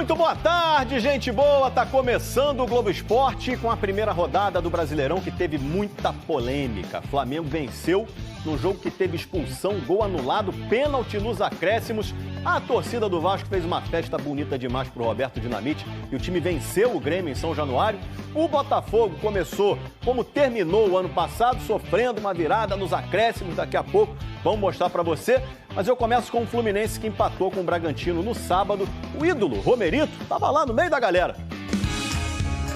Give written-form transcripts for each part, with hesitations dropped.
Muito boa tarde, gente boa. Tá começando o Globo Esporte com a primeira rodada do Brasileirão que teve muita polêmica. Flamengo venceu num jogo que teve expulsão, gol anulado, pênalti nos acréscimos. A torcida do Vasco fez uma festa bonita demais pro Roberto Dinamite e o time venceu o Grêmio em São Januário. O Botafogo começou como terminou o ano passado, sofrendo uma virada nos acréscimos. Daqui a pouco vamos mostrar para você. Mas eu começo com o Fluminense que empatou com o Bragantino no sábado. O ídolo, Romerito, estava lá no meio da galera.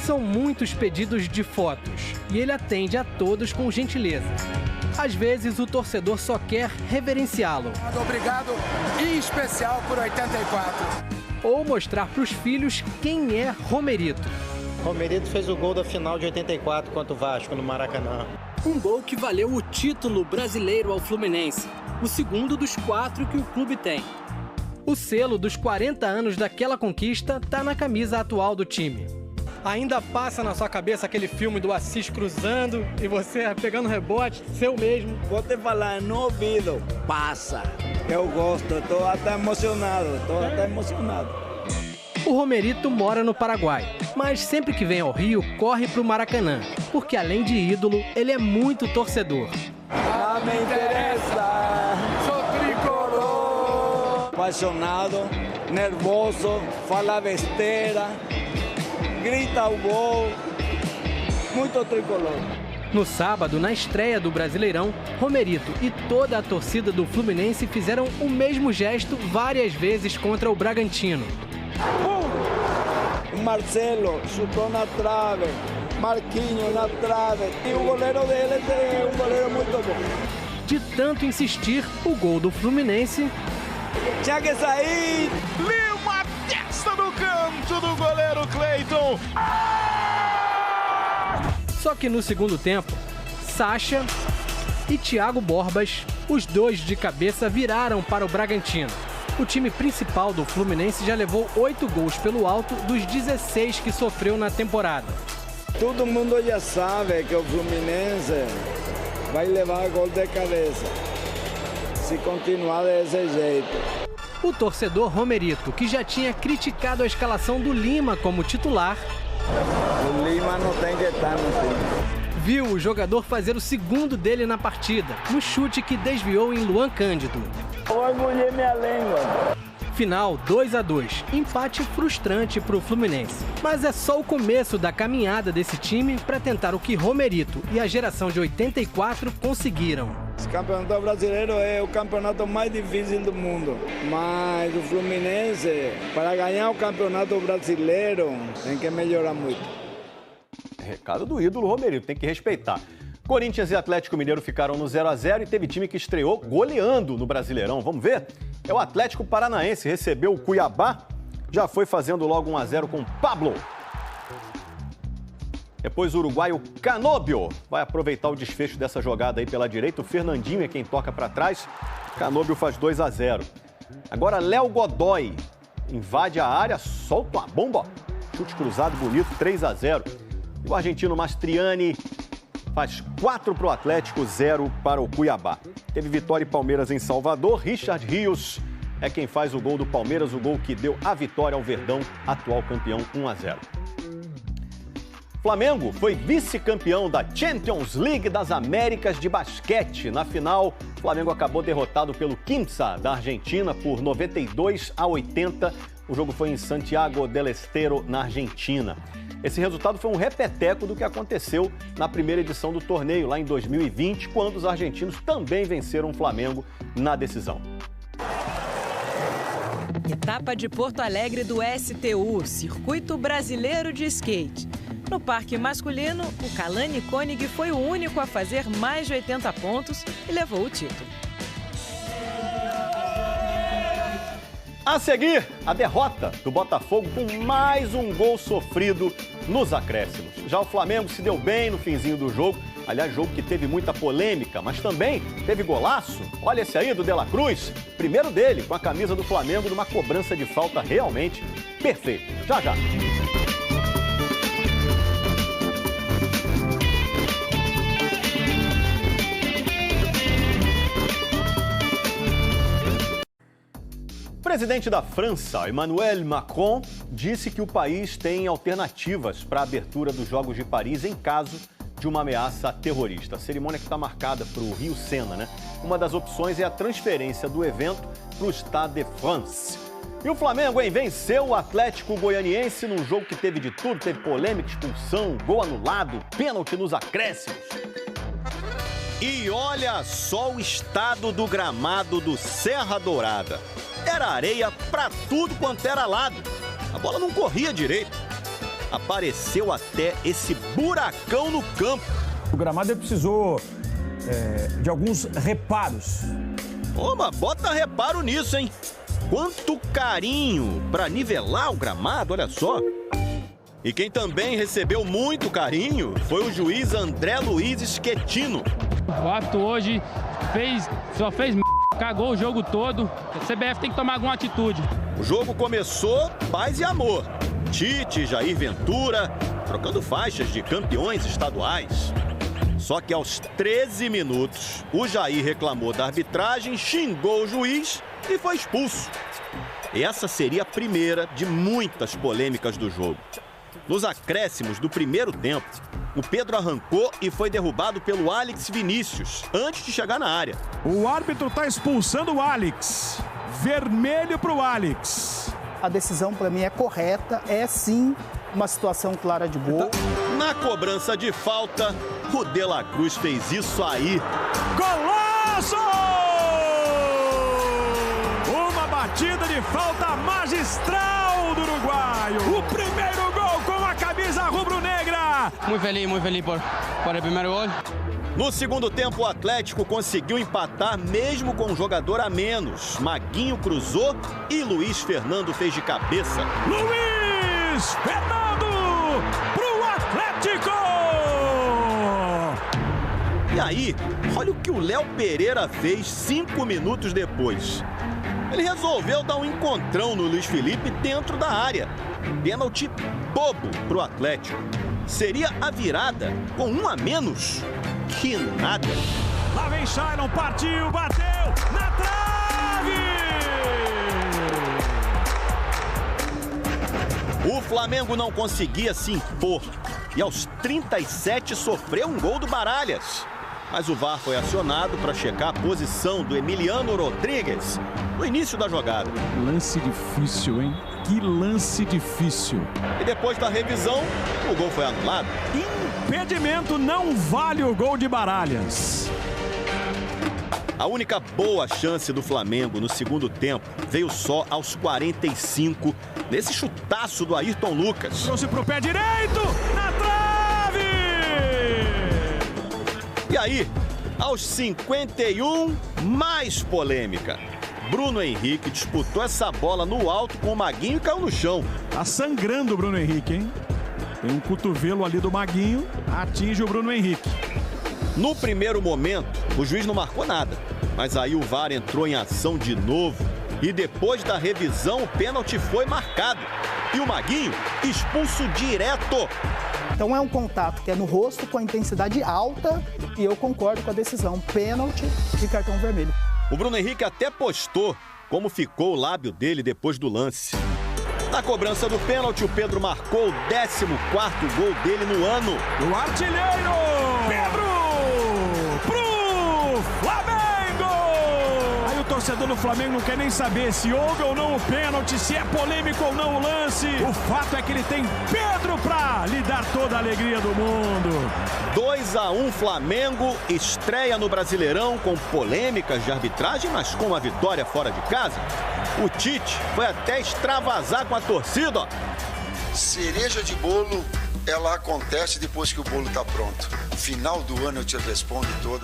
São muitos pedidos de fotos e ele atende a todos com gentileza. Às vezes o torcedor só quer reverenciá-lo. Obrigado, em especial por 84. Ou mostrar para os filhos quem é Romerito. Romerito fez o gol da final de 84 contra o Vasco no Maracanã. Um gol que valeu o título brasileiro ao Fluminense, o segundo dos 4 que o clube tem. O selo dos 40 anos daquela conquista está na camisa atual do time. Ainda passa na sua cabeça aquele filme do Assis cruzando e você pegando rebote, seu mesmo? Vou te falar no ouvido, passa. Eu gosto, estou até emocionado, O Romerito mora no Paraguai, mas sempre que vem ao Rio, corre pro Maracanã, porque além de ídolo, ele é muito torcedor. Não me interessa, Sou tricolor. apaixonado, nervoso, fala besteira, grita o gol, muito tricolor. No sábado, na estreia do Brasileirão, Romerito e toda a torcida do Fluminense fizeram o mesmo gesto várias vezes contra o Bragantino. O Marcelo chutou na trave, Marquinhos na trave, e o goleiro dele é um goleiro muito bom. De tanto insistir, o gol do Fluminense Tinha que sair! Lima, testa no canto do goleiro Cleiton. Só que no segundo tempo, Sacha e Thiago Borbas, os dois de cabeça, viraram para o Bragantino. O time principal do Fluminense já levou 8 gols pelo alto dos 16 que sofreu na temporada. Todo mundo já sabe que o Fluminense vai levar gol de cabeça, se continuar desse jeito. O torcedor Romerito, que já tinha criticado a escalação do Lima como titular, O Lima não tem que estar no time. viu o jogador fazer o segundo dele na partida, no chute que desviou em Luan Cândido. Orgulhei minha língua. Final 2-2, empate frustrante para o Fluminense. Mas é só o começo da caminhada desse time para tentar o que Romerito e a geração de 84 conseguiram. Esse campeonato brasileiro é o campeonato mais difícil do mundo. Mas o Fluminense, para ganhar o campeonato brasileiro, tem que melhorar muito. Recado do ídolo Romerito, tem que respeitar. Corinthians e Atlético Mineiro ficaram no 0-0 e teve time que estreou goleando no Brasileirão. Vamos ver? É o Atlético Paranaense, recebeu o Cuiabá, já foi fazendo logo 1-0 com Pablo. Depois o uruguaio Canóbio vai aproveitar o desfecho dessa jogada aí pela direita. O Fernandinho é quem toca para trás. Canóbio faz 2-0. Agora Léo Godoy invade a área, solta uma bomba. Chute cruzado bonito, 3-0. E o argentino Mastriani faz 4 para o Atlético, 0 para o Cuiabá. Teve Vitória e Palmeiras em Salvador. Richard Rios é quem faz o gol do Palmeiras, o gol que deu a vitória ao Verdão, atual campeão, 1-0. Flamengo foi vice-campeão da Champions League das Américas de basquete. Na final, o Flamengo acabou derrotado pelo Quimsa, da Argentina, por 92-80. O jogo foi em Santiago del Estero, na Argentina. Esse resultado foi um repeteco do que aconteceu na primeira edição do torneio, lá em 2020, quando os argentinos também venceram o Flamengo na decisão. Etapa de Porto Alegre do STU, Circuito Brasileiro de Skate. No parque masculino, o Kalani Koenig foi o único a fazer mais de 80 pontos e levou o título. A seguir, a derrota do Botafogo com mais um gol sofrido nos acréscimos. Já o Flamengo se deu bem no finzinho do jogo. Aliás, jogo que teve muita polêmica, mas também teve golaço. Olha esse aí do De La Cruz. Primeiro dele, com a camisa do Flamengo, numa cobrança de falta realmente perfeita. Já, já. O presidente da França, Emmanuel Macron, disse que o país tem alternativas para a abertura dos Jogos de Paris em caso de uma ameaça terrorista. A cerimônia que está marcada para o Rio Sena, né? Uma das opções é a transferência do evento para o Stade de France. E o Flamengo, hein, venceu o Atlético Goianiense num jogo que teve de tudo, teve polêmica, expulsão, gol anulado, pênalti nos acréscimos. E olha só o estado do gramado do Serra Dourada. Era areia pra tudo quanto era lado. A bola não corria direito. Apareceu até esse buracão no campo. O gramado precisou de alguns reparos. Ô, mas bota reparo nisso, hein? Quanto carinho pra nivelar o gramado, olha só. E quem também recebeu muito carinho foi o juiz André Luiz Schettino. O árbitro hoje só fez cagou o jogo todo. A CBF tem que tomar alguma atitude. O jogo começou paz e amor. Tite, Jair Ventura, trocando faixas de campeões estaduais. Só que aos 13 minutos, o Jair reclamou da arbitragem, xingou o juiz e foi expulso. Essa seria a primeira de muitas polêmicas do jogo. Nos acréscimos do primeiro tempo, o Pedro arrancou e foi derrubado pelo Alex Vinícius, antes de chegar na área. O árbitro está expulsando o Alex. Vermelho para o Alex. A decisão, para mim, é correta. É, sim, uma situação clara de gol. Na cobrança de falta, o De La Cruz fez isso aí. Golaço! Uma batida de falta magistral do uruguaio. O primeiro gol com a camisa rubro-negra. Muito feliz por o primeiro gol. No segundo tempo, o Atlético conseguiu empatar mesmo com um jogador a menos. Maguinho cruzou e Luiz Fernando fez de cabeça. Luiz Fernando pro Atlético! E aí, olha o que o Léo Pereira fez 5 minutos depois. Ele resolveu dar um encontrão no Luiz Felipe dentro da área. Pênalti bobo pro Atlético. Seria a virada com um a menos? Que nada. Lá vem Shailon, partiu, bateu na trave! O Flamengo não conseguia se impor e aos 37 sofreu um gol do Baralhas. Mas o VAR foi acionado para checar a posição do Emiliano Rodrigues no início da jogada. Lance difícil, hein? Que lance difícil. E depois da revisão, o gol foi anulado. Impedimento não vale o gol de Baralhas. A única boa chance do Flamengo no segundo tempo veio só aos 45, nesse chutaço do Ayrton Lucas. Trouxe pro pé direito, na trave! E aí, aos 51, mais polêmica. Bruno Henrique disputou essa bola no alto com o Maguinho e caiu no chão. Tá sangrando o Bruno Henrique, hein? Tem um cotovelo ali do Maguinho, atinge o Bruno Henrique. No primeiro momento, o juiz não marcou nada. Mas aí o VAR entrou em ação de novo. E depois da revisão, o pênalti foi marcado. E o Maguinho expulso direto. Então é um contato que é no rosto com a intensidade alta e eu concordo com a decisão. Pênalti e cartão vermelho. O Bruno Henrique até postou como ficou o lábio dele depois do lance. Na cobrança do pênalti, o Pedro marcou o 14º gol dele no ano. O artilheiro! Pedro! Pro Flamengo! Aí o torcedor do Flamengo não quer nem saber se houve ou não o pênalti, se é polêmico ou não o lance. O fato é que ele tem Pedro pra lhe dar toda a alegria do mundo. 2-1 Flamengo, estreia no Brasileirão com polêmicas de arbitragem, mas com a vitória fora de casa. O Tite foi até extravasar com a torcida, ó. Cereja de bolo, ela acontece depois que o bolo tá pronto. Final do ano eu te respondo todo.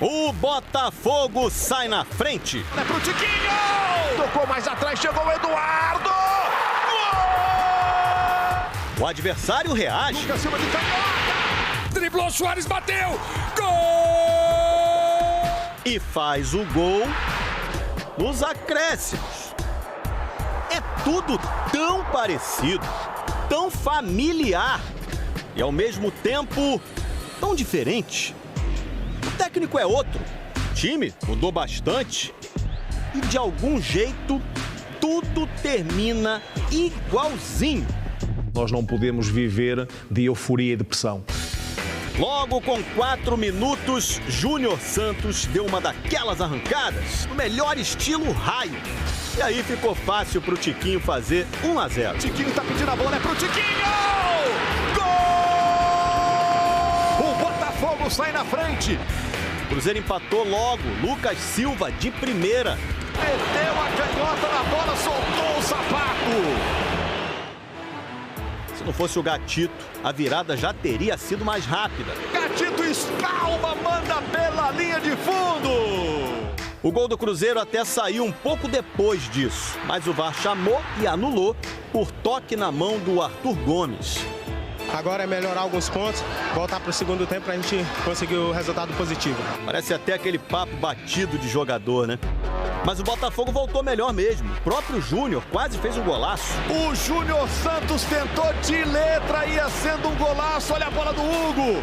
O Botafogo sai na frente. É pro Tiquinho! Tocou mais atrás, chegou o Eduardo! O adversário reage. Lucas Silva de canhota! Driblou, Soares bateu! Gol! E faz o gol nos acréscimos. É tudo tão parecido, tão familiar e ao mesmo tempo tão diferente. O técnico é outro, time mudou bastante e, de algum jeito, tudo termina igualzinho. Nós não podemos viver de euforia e depressão. Logo com 4 minutos, Júnior Santos deu uma daquelas arrancadas, no melhor estilo raio. E aí ficou fácil pro Tiquinho fazer 1-0. Tiquinho tá pedindo a bola, é pro Tiquinho! Gol! O Botafogo sai na frente. O Cruzeiro empatou logo, Lucas Silva de primeira. Meteu a canhota na bola, soltou o sapato. Se não fosse o Gatito, a virada já teria sido mais rápida. Gatito espalma, manda pela linha de fundo. O gol do Cruzeiro até saiu um pouco depois disso, mas o VAR chamou e anulou por toque na mão do Arthur Gomes. Agora é melhorar alguns pontos, voltar para o segundo tempo para a gente conseguir o resultado positivo. Parece até aquele papo batido de jogador, né? Mas o Botafogo voltou melhor mesmo. O próprio Júnior quase fez um golaço. O Júnior Santos tentou de letra, ia sendo um golaço. Olha a bola do Hugo.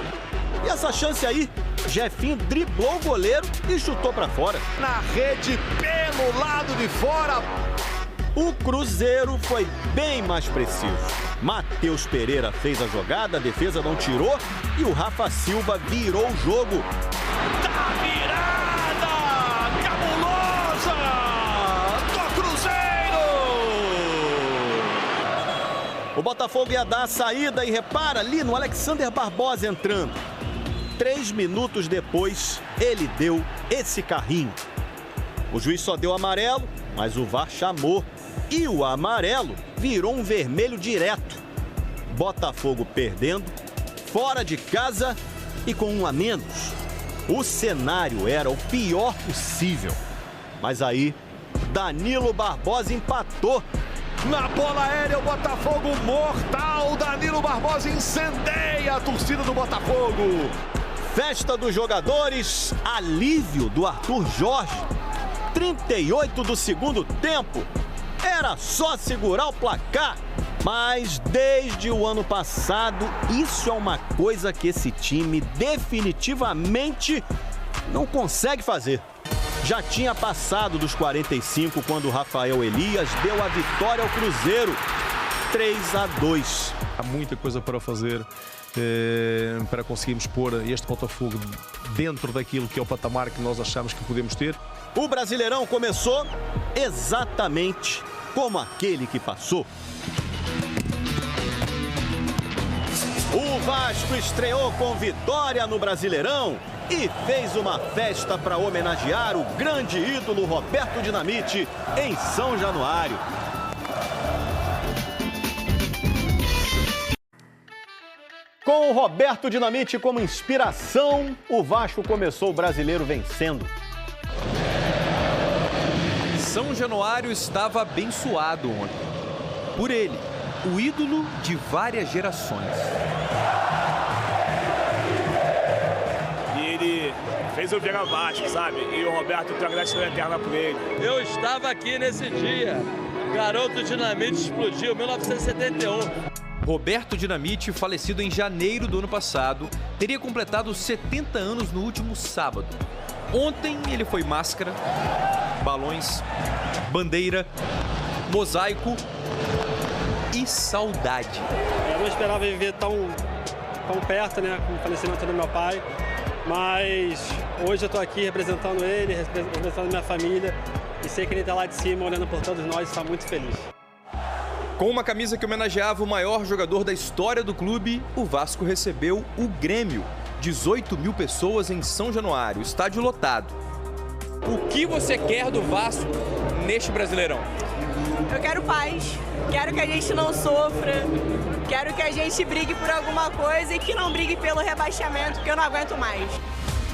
E essa chance aí, Jefinho driblou o goleiro e chutou pra fora. Na rede, pelo lado de fora. O Cruzeiro foi bem mais preciso. Matheus Pereira fez a jogada, a defesa não tirou e o Rafa Silva virou o jogo. Tá virada cabulosa do Cruzeiro! O Botafogo ia dar a saída e repara ali no Alexander Barbosa entrando. 3 minutos depois, ele deu esse carrinho. O juiz só deu amarelo, mas o VAR chamou. E o amarelo virou um vermelho direto. Botafogo perdendo, fora de casa e com 1 a menos. O cenário era o pior possível. Mas aí, Danilo Barbosa empatou. Na bola aérea, o Botafogo mortal. Danilo Barbosa incendeia a torcida do Botafogo. Festa dos jogadores, alívio do Arthur Jorge. 38 do segundo tempo. Era só segurar o placar. Mas desde o ano passado, isso é uma coisa que esse time definitivamente não consegue fazer. Já tinha passado dos 45 quando o Rafael Elias deu a vitória ao Cruzeiro. 3-2. Há muita coisa para fazer para conseguirmos pôr este Botafogo dentro daquilo que é o patamar que nós achamos que podemos ter. O Brasileirão começou exatamente como aquele que passou. O Vasco estreou com vitória no Brasileirão e fez uma festa para homenagear o grande ídolo Roberto Dinamite em São Januário. Com o Roberto Dinamite como inspiração, o Vasco começou o Brasileiro vencendo. São Januário estava abençoado ontem. Por ele, o ídolo de várias gerações. E ele fez o Vega Vasco, sabe? E o Roberto tem uma gratidão eterna por ele. Eu estava aqui nesse dia. Garoto Dinamite explodiu, 1971. Roberto Dinamite, falecido em janeiro do ano passado, teria completado 70 anos no último sábado. Ontem ele foi máscara, balões, bandeira, mosaico e saudade. Eu não esperava viver tão perto, né, com o falecimento do meu pai, mas hoje eu estou aqui representando ele, representando minha família e sei que ele está lá de cima olhando por todos nós e está muito feliz. Com uma camisa que homenageava o maior jogador da história do clube, o Vasco recebeu o Grêmio. 18 mil pessoas em São Januário, estádio lotado. O que você quer do Vasco neste Brasileirão? Eu quero paz, quero que a gente não sofra, quero que a gente brigue por alguma coisa e que não brigue pelo rebaixamento, que eu não aguento mais.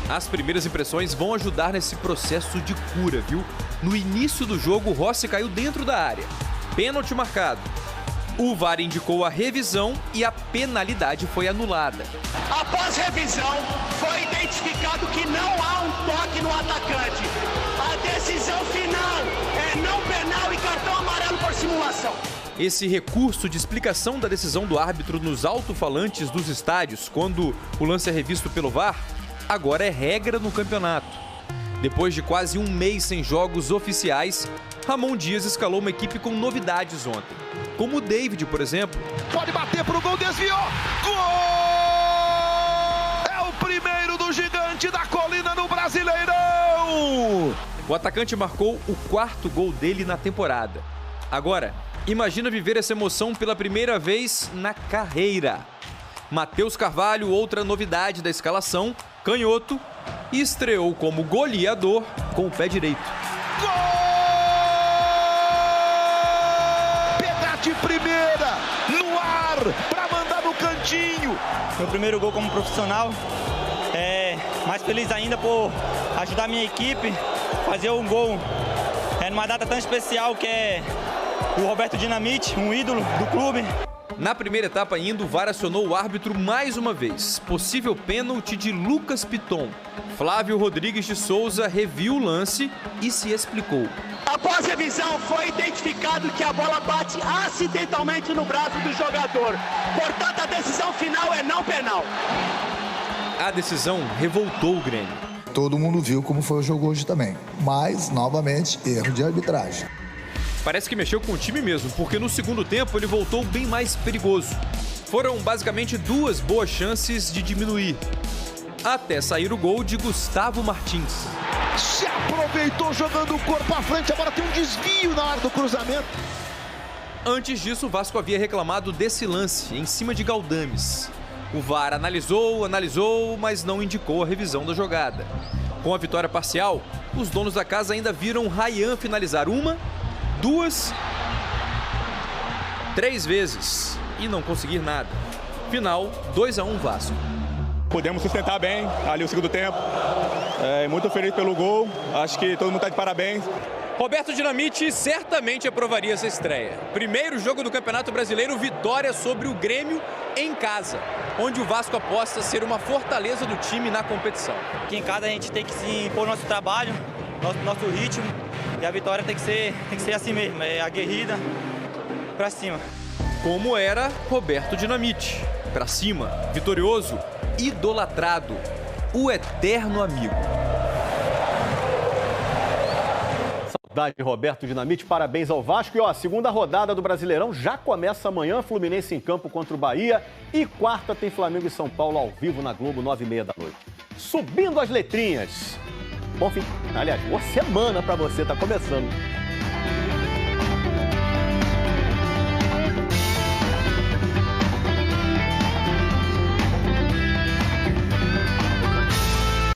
As primeiras impressões vão ajudar nesse processo de cura, viu? No início do jogo, o Rossi caiu dentro da área. Pênalti marcado. O VAR indicou a revisão e a penalidade foi anulada. Após revisão, foi identificado que não há um toque no atacante. A decisão final é não penal e cartão amarelo por simulação. Esse recurso de explicação da decisão do árbitro nos alto-falantes dos estádios, quando o lance é revisto pelo VAR, agora é regra no campeonato. Depois de quase um mês sem jogos oficiais, Ramon Dias escalou uma equipe com novidades ontem. Como o David, por exemplo. Pode bater pro gol, desviou! Gol! É o primeiro do gigante da colina no Brasileirão! O atacante marcou o 4º gol dele na temporada. Agora, imagina viver essa emoção pela primeira vez na carreira. Matheus Carvalho, outra novidade da escalação, canhoto, e estreou como goleador com o pé direito. Gol! Pegar de primeira, no ar, para mandar no cantinho. Meu primeiro gol como profissional. Mais feliz ainda por ajudar a minha equipe, fazer um gol numa data tão especial que é o Roberto Dinamite, um ídolo do clube. Na primeira etapa ainda, o VAR acionou o árbitro mais uma vez. Possível pênalti de Lucas Piton. Flávio Rodrigues de Souza reviu o lance e se explicou. Após a revisão, foi identificado que a bola bate acidentalmente no braço do jogador. Portanto, a decisão final é não penal. A decisão revoltou o Grêmio. Todo mundo viu como foi o jogo hoje também. Mas, novamente, erro de arbitragem. Parece que mexeu com o time mesmo, porque no segundo tempo ele voltou bem mais perigoso. Foram basicamente 2 boas chances de diminuir, até sair o gol de Gustavo Martins. Se aproveitou jogando o corpo à frente, agora tem um desvio na hora do cruzamento. Antes disso, o Vasco havia reclamado desse lance, em cima de Galdames. O VAR analisou, mas não indicou a revisão da jogada. Com a vitória parcial, os donos da casa ainda viram Ryan finalizar 1, 2, 3 vezes e não conseguir nada. Final, 2-1 Vasco. Podemos sustentar bem ali o segundo tempo. Muito feliz pelo gol. Acho que todo mundo está de parabéns. Roberto Dinamite certamente aprovaria essa estreia. Primeiro jogo do Campeonato Brasileiro, vitória sobre o Grêmio em casa, onde o Vasco aposta ser uma fortaleza do time na competição. Aqui em casa a gente tem que se impor nosso trabalho, nosso ritmo, e a vitória tem que ser assim mesmo, aguerrida, pra cima. Como era Roberto Dinamite, pra cima, vitorioso, idolatrado, o eterno amigo. Saudade de Roberto Dinamite, parabéns ao Vasco. E a segunda rodada do Brasileirão já começa amanhã, Fluminense em campo contra o Bahia. E quarta tem Flamengo e São Paulo ao vivo na Globo, 9h30 da noite. Subindo as letrinhas. Bom fim, aliás, boa semana pra você, tá começando.